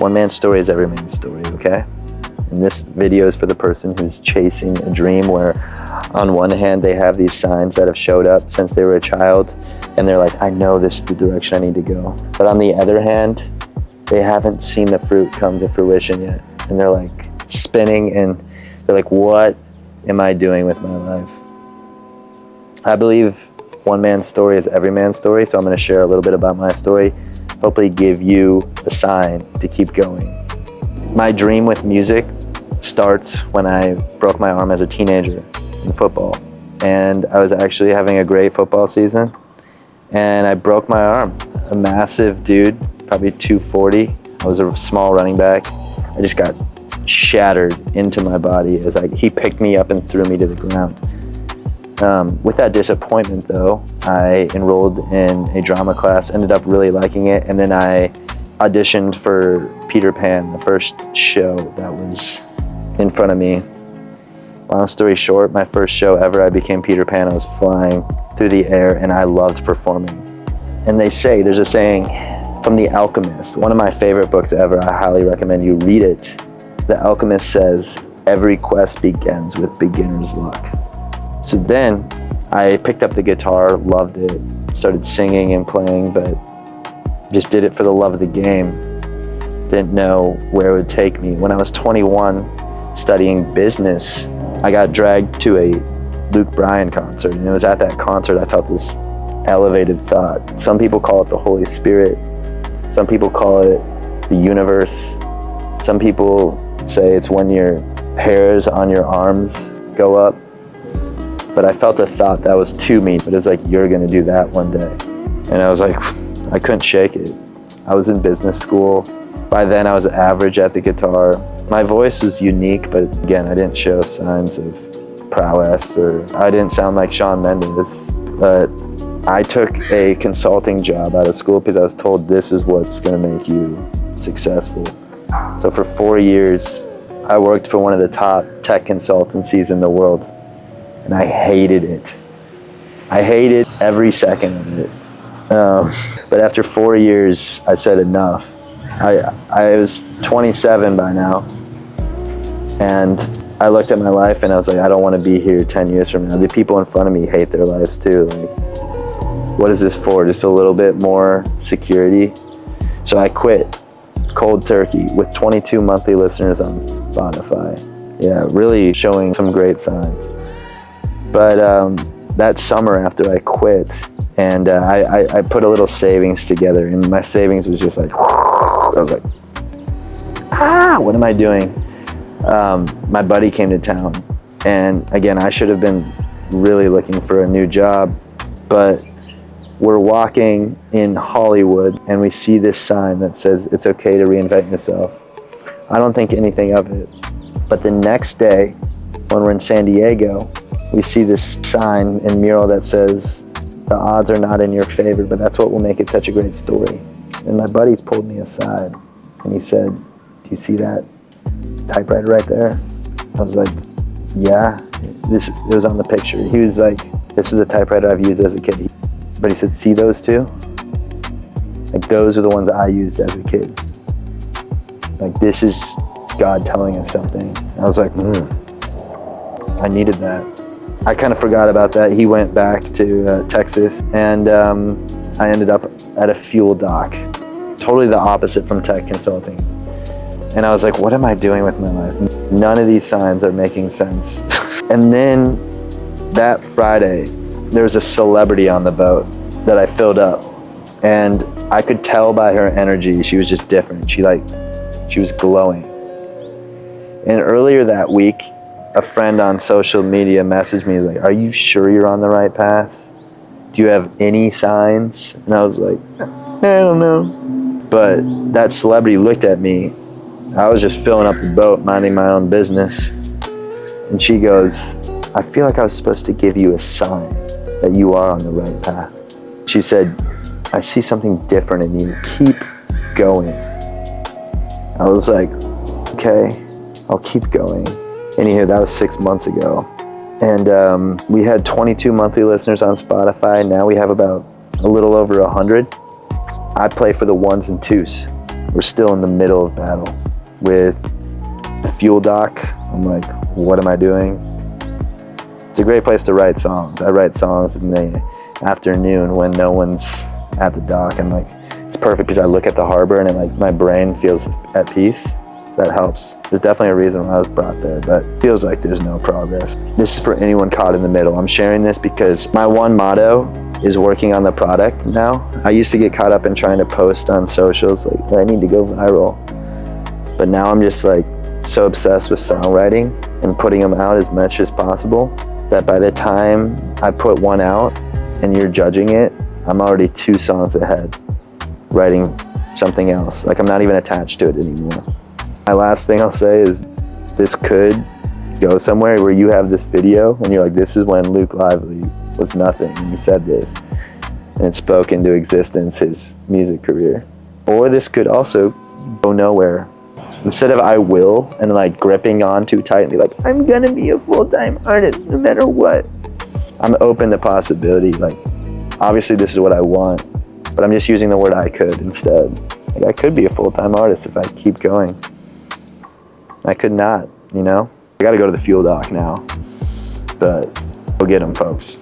One man's story is every man's story, okay? And this video is for the person who's chasing a dream where on one hand they have these signs that have showed up since they were a child and they're like, I know this is the direction I need to go. But on the other hand, they haven't seen the fruit come to fruition yet. And they're like spinning and they're like, what am I doing with my life? I believe one man's story is every man's story, so I'm going to share a little bit about my story, hopefully give you a sign to keep going. My dream with music starts when I broke my arm as a teenager in football. And I was actually having a great football season, and I broke my arm. A massive dude, probably 240. I was a small running back. I just got shattered into my body as he picked me up and threw me to the ground. With that disappointment though, I enrolled in a drama class, ended up really liking it, and then I auditioned for Peter Pan, the first show that was in front of me. Long story short, my first show ever, I became Peter Pan. I was flying through the air and I loved performing. And there's a saying from The Alchemist, one of my favorite books ever. I highly recommend you read it. The Alchemist says, every quest begins with beginner's luck. So then I picked up the guitar, loved it, started singing and playing, but just did it for the love of the game. Didn't know where it would take me. When I was 21, studying business, I got dragged to a Luke Bryan concert, and it was at that concert I felt this elevated thought. Some people call it the Holy Spirit. Some people call it the universe. Some people say it's when your hairs on your arms go up. But I felt a thought that was to me, but it was like, you're gonna do that one day. And I was like, I couldn't shake it. I was in business school. By then I was average at the guitar. My voice was unique, but again, I didn't show signs of prowess, or I didn't sound like Shawn Mendes. But I took a consulting job out of school because I was told this is what's gonna make you successful. So for 4 years, I worked for one of the top tech consultancies in the world. And I hated it. I hated every second of it. But after 4 years, I said enough. I was 27 by now. And I looked at my life and I was like, I don't want to be here 10 years from now. The people in front of me hate their lives too. Like, what is this for? Just a little bit more security? So I quit cold turkey with 22 monthly listeners on Spotify. Yeah, really showing some great signs. But that summer after I quit, and I put a little savings together, and my savings was just like, I was like, what am I doing? My buddy came to town, and again, I should have been really looking for a new job, but we're walking in Hollywood, and we see this sign that says, it's okay to reinvent yourself. I don't think anything of it. But the next day, when we're in San Diego, we see this sign and mural that says, the odds are not in your favor, but that's what will make it such a great story. And my buddy pulled me aside and he said, do you see that typewriter right there? I was like, yeah, it was on the picture. He was like, this is a typewriter I've used as a kid. But he said, see those two? Like, those are the ones I used as a kid. Like, this is God telling us something. I was like, I needed that. I kind of forgot about that. He went back to Texas, and I ended up at a fuel dock, totally the opposite from tech consulting. And I was like, what am I doing with my life? None of these signs are making sense. And then that Friday, there was a celebrity on the boat that I filled up, and I could tell by her energy, she was just different. She was glowing. And earlier that week, a friend on social media messaged me like, are you sure you're on the right path? Do you have any signs? And I was like, I don't know. But that celebrity looked at me. I was just filling up the boat, minding my own business. And she goes, I feel like I was supposed to give you a sign that you are on the right path. She said, I see something different in you. Keep going. I was like, okay, I'll keep going. Anywho, that was 6 months ago. And we had 22 monthly listeners on Spotify. Now we have about a little over 100. I play for the ones and twos. we're still in the middle of battle. With the Fuel Dock, I'm like, what am I doing? It's a great place to write songs. I write songs in the afternoon when no one's at the dock. I'm like, it's perfect because I look at the harbor and it, like, my brain feels at peace. That helps. There's definitely a reason why I was brought there, but it feels like there's no progress. This is for anyone caught in the middle. I'm sharing this because my one motto is working on the product now. I used to get caught up in trying to post on socials, like, I need to go viral. But now I'm just like so obsessed with songwriting and putting them out as much as possible that by the time I put one out and you're judging it, I'm already 2 songs ahead, writing something else. Like, I'm not even attached to it anymore. My last thing I'll say is this could go somewhere where you have this video and you're like, this is when Luke Lively was nothing and he said this, and it spoke into existence his music career. Or this could also go nowhere. Instead of I will and like gripping on too tight and be like, I'm gonna be a full-time artist no matter what. I'm open to possibility. Like, obviously this is what I want, but I'm just using the word I could instead. Like, I could be a full-time artist if I keep going. I could not, you know? I gotta go to the Fuel Dock now, but go get them, folks.